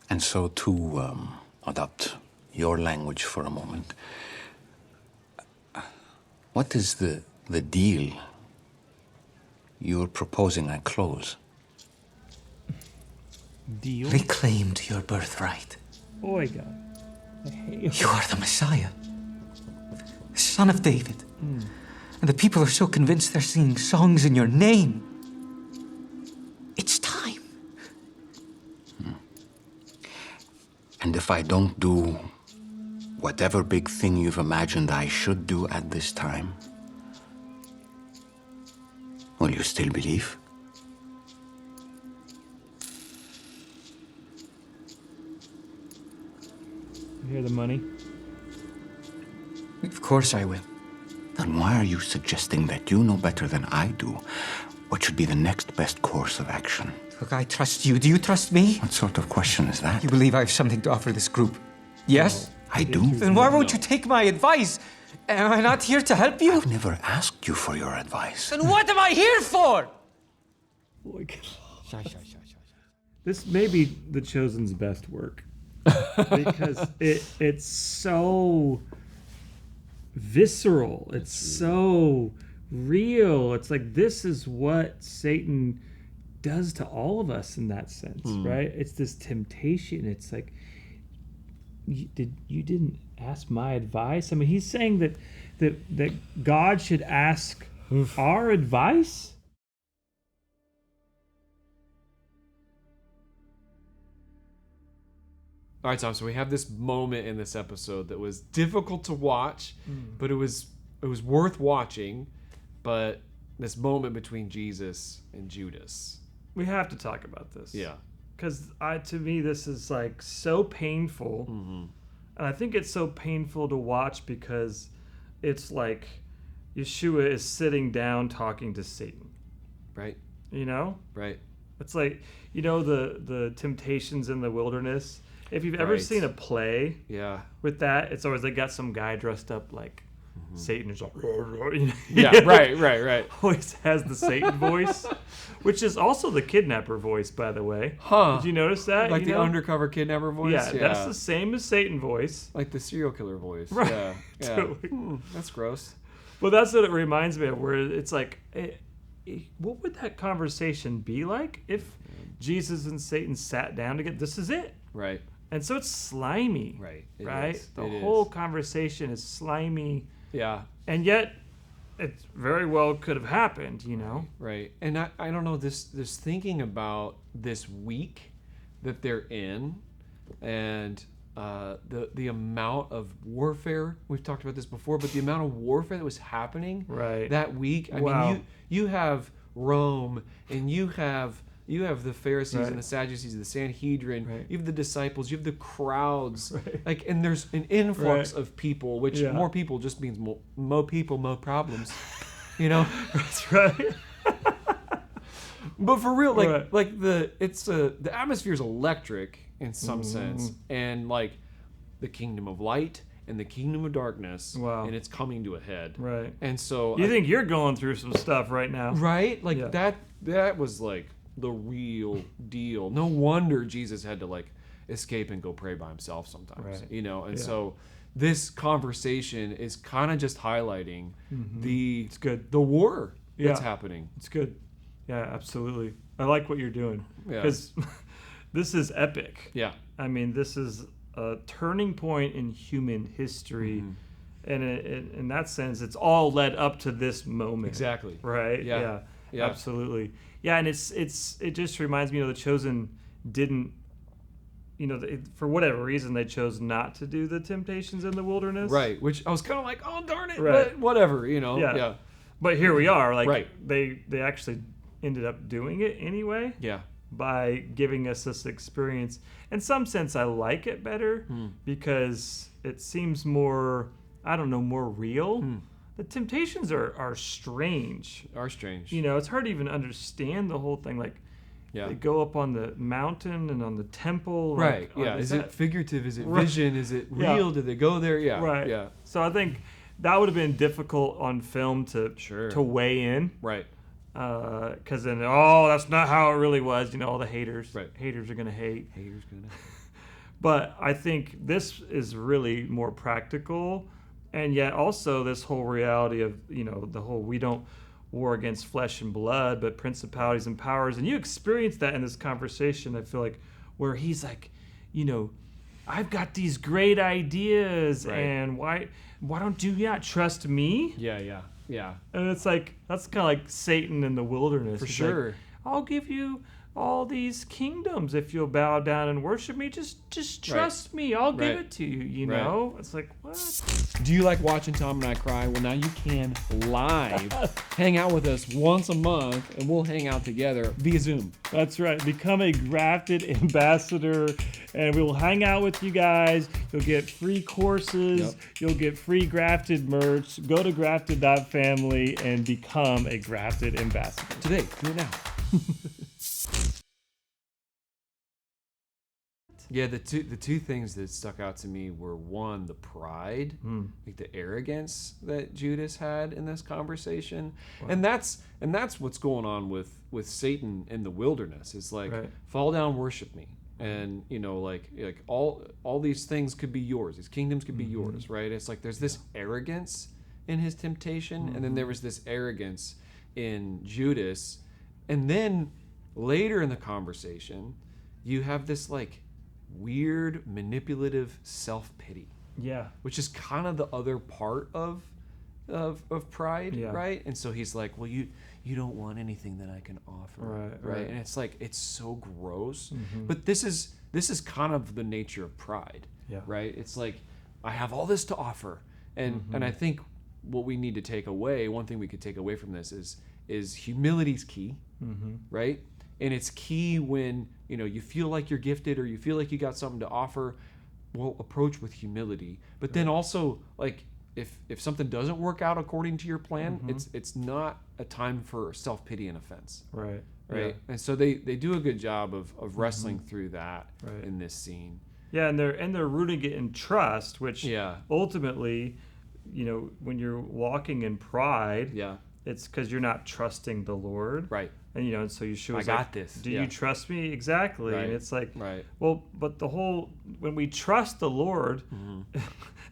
And so to adopt your language for a moment, what is the deal you're proposing I close? Deal? Reclaimed your birthright. Oh my God. I hate you. You are the Messiah, son of David. And the people are so convinced they're singing songs in your name. It's time. And if I don't do whatever big thing you've imagined I should do at this time, will you still believe? You hear the money? Of course I will. Then why are you suggesting that you know better than I do what should be the next best course of action? Look, I trust you. Do you trust me? What sort of question is that? You believe I have something to offer this group? Yes? I do. Then why won't you take my advice? Am I not here to help you? I've never asked you for your advice. Then what am I here for? Oh my God. This may be the Chosen's best work. Because it's so visceral. It's so real. It's like this is what Satan does to all of us in that sense, right? It's this temptation. It's like you didn't ask my advice. I mean, he's saying that God should ask our advice. All right, Tom. So we have this moment in this episode that was difficult to watch, but it was worth watching. But this moment between Jesus and Judas. We have to talk about this. Yeah. Because to me, this is like so painful. And I think it's so painful to watch because it's like Yeshua is sitting down talking to Satan. Right. You know? Right. It's like, you know, the temptations in the wilderness. If you've ever seen a play with that, it's always they got some guy dressed up like Satan is like, yeah, right. Always has the Satan voice, which is also the kidnapper voice, by the way. Huh. Did you notice that? Like the undercover kidnapper voice? Yeah, that's the same as Satan voice. Like the serial killer voice. Right. Yeah. Totally. That's gross. Well, that's what it reminds me of, where it's like, what would that conversation be like if Jesus and Satan sat down together? This is it. Right. And so it's slimy. Right. The whole conversation is slimy. Yeah. And yet, it very well could have happened, you know? Right. And I don't know, this thinking about this week that they're in and the amount of warfare, we've talked about this before, but the amount of warfare that was happening that week. I mean, you have Rome and you have the Pharisees and the Sadducees, the Sanhedrin. You have the disciples. You have the crowds. Like, and there's an influx of people, which more people just means more people, more problems. You know. That's right. But for real, the atmosphere is electric in some sense, and like the kingdom of light and the kingdom of darkness, and it's coming to a head. Right. And so you think you're going through some stuff right now, right? Like that was like the real deal. No wonder Jesus had to like escape and go pray by himself sometimes, you know. And so this conversation is kind of just highlighting the war that's happening. It's good. Yeah, absolutely. I like what you're doing because this is epic. Yeah. I mean, this is a turning point in human history. And in that sense, it's all led up to this moment. Exactly. Right? Yeah. Absolutely. Yeah, and it just reminds me, you know, the Chosen didn't, you know, for whatever reason, they chose not to do the temptations in the wilderness. Right, which I was kind of like, oh, darn it, right. But whatever, you know. Yeah. But here we are, like, they actually ended up doing it anyway. Yeah. By giving us this experience. In some sense, I like it better because it seems more, I don't know, more real. The temptations are strange. You know, it's hard to even understand the whole thing. Like, they go up on the mountain and on the temple. Right, like, is it figurative? Is it vision? Is it real? Did they go there? Yeah. Right. Yeah. So I think that would have been difficult on film to weigh in. Right. Because then, that's not how it really was. You know, all the haters. Right. Haters are going to hate. Haters going to But I think this is really more practical, and yet also this whole reality of, the whole, we don't war against flesh and blood, but principalities and powers. And you experience that in this conversation, I feel like, where he's like, I've got these great ideas, Right. and why don't you not trust me? Yeah. And it's like, that's kind of like Satan in the wilderness. For He's sure. like, I'll give you all these kingdoms if you'll bow down and worship me. Just trust me. I'll give Right. it to you, you Right. know? It's like, what? Do you like watching Tom and I cry? Well, now you can live hang out with us once a month, and we'll hang out together via Zoom. That's right. Become a Grafted ambassador, and we will hang out with you guys. You'll get free courses. Yep. You'll get free Grafted merch. Go to grafted.family and become a Grafted ambassador. Today, do it now. Yeah, the two things that stuck out to me were, one, the pride, like the arrogance that Judas had in this conversation, and that's what's going on with Satan in the wilderness. It's like, Right. fall down, worship me, and like all these things could be yours. These kingdoms could be yours, right? It's like there's this arrogance in his temptation, and then there was this arrogance in Judas, and then later in the conversation, you have this like weird manipulative self-pity, Yeah. which is kind of the other part of pride, Yeah. right? And so he's like, well, you don't want anything that I can offer, Right. And it's like, it's so gross, but this is kind of the nature of pride, Yeah. right? It's like, I have all this to offer, and I think what we need to take away, one thing we could take away from this is humility's key, right? And it's key when you feel like you're gifted or you feel like you got something to offer. Well, approach with humility, but then also, like, if something doesn't work out according to your plan, it's not a time for self-pity and offense, Right. right? And so they do a good job of wrestling through that Right. in this scene. Yeah, and they're rooting it in trust, which Yeah. ultimately, when you're walking in pride, Yeah, it's because you're not trusting the Lord. right. And and so Yeshua I was got like, this. Do Yeah. you trust me? Exactly. Right. And it's like, Right. well, but when we trust the Lord,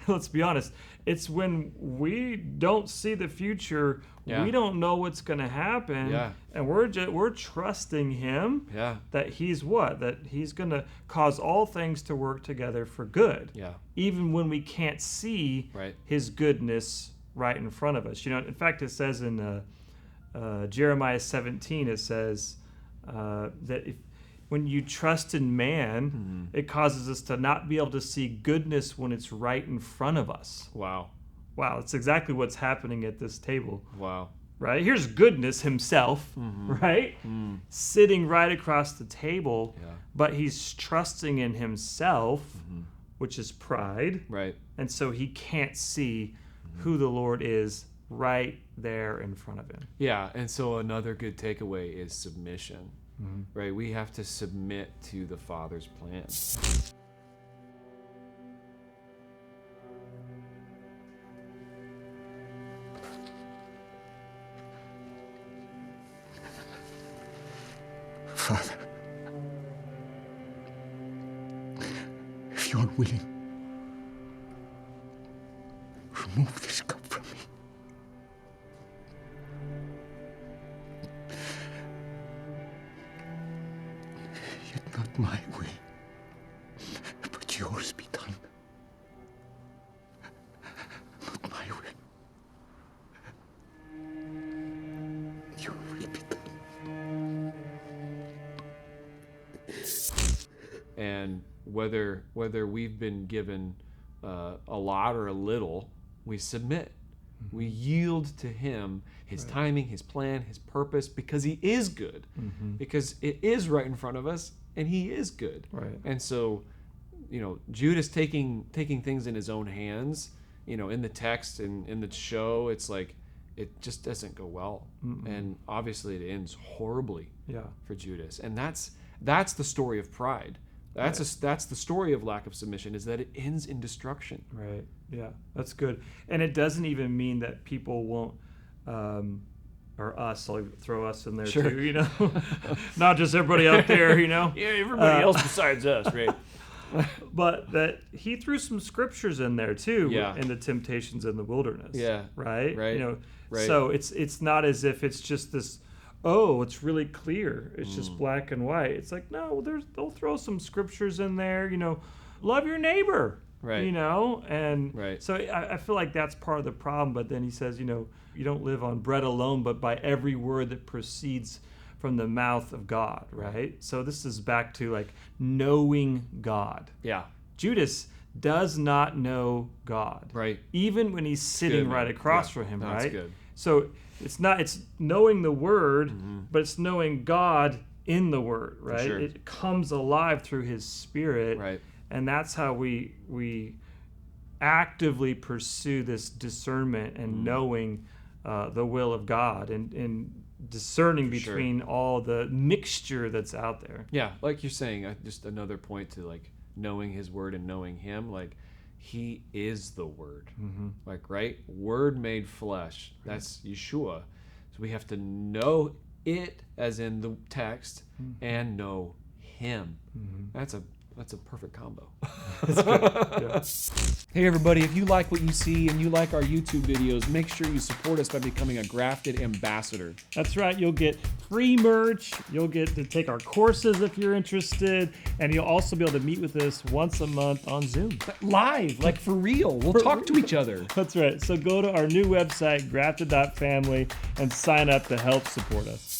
let's be honest, it's when we don't see the future, Yeah. we don't know what's going to happen, Yeah. and we're trusting Him Yeah, that He's going to cause all things to work together for good, yeah, even when we can't see right. His goodness right in front of us. In fact, it says in Jeremiah 17, it says that when you trust in man, it causes us to not be able to see goodness when it's right in front of us. Wow, Wow, it's exactly what's happening at this table, wow. right? Here's goodness himself, right? Sitting right across the table, Yeah. but he's trusting in himself, which is pride. Right. And so he can't see who the Lord is right there in front of him. Yeah, and so another good takeaway is submission, right? We have to submit to the Father's plan. Father, if you're willing, remove this cup from me. Yet not my will, but yours be done. Not my will. Your will be done. And whether we've been given a lot or a little, we submit. We yield to Him, His timing, His plan, His purpose, because He is good. Because it is right in front of us, and He is good. Right. And so, Judas taking things in his own hands, in the text and in the show, it's like it just doesn't go well, and obviously it ends horribly Yeah. for Judas. And that's the story of pride. That's the story of lack of submission, is that it ends in destruction. Right. Yeah. That's good. And it doesn't even mean that people won't, or us, I'll throw us in there Sure. too, not just everybody out there, Yeah, everybody else besides us, right? but that he threw some scriptures in there too, Yeah. in the temptations in the wilderness. Yeah. Right. Right. You know. Right. So it's not as if it's just this. Oh, it's really clear. It's just black and white. It's like, no, they'll throw some scriptures in there. You know, love your neighbor. Right. You know, and Right. so I feel like that's part of the problem. But then he says, you know, you don't live on bread alone, but by every word that proceeds from the mouth of God. Right. So this is back to like knowing God. Yeah. Judas does not know God. Right. Even when he's sitting Good, right man. across Yeah. from him, No, right? that's good. So it's knowing the word, but it's knowing God in the word, right? sure. It comes alive through his spirit. Right. And that's how we actively pursue this discernment and knowing the will of God and discerning For sure. between all the mixture that's out there. Yeah, like you're saying, just another point to like knowing his word and knowing him, like he is the word. Like, right? Word made flesh. That's Yeshua. So we have to know it as in the text and know him. That's a perfect combo. Hey everybody, if you like what you see and you like our YouTube videos, make sure you support us by becoming a Grafted ambassador. That's right. You'll get free merch. You'll get to take our courses if you're interested. And you'll also be able to meet with us once a month on Zoom. Live, like for real. We'll talk to each other. That's right. So go to our new website, grafted.family, and sign up to help support us.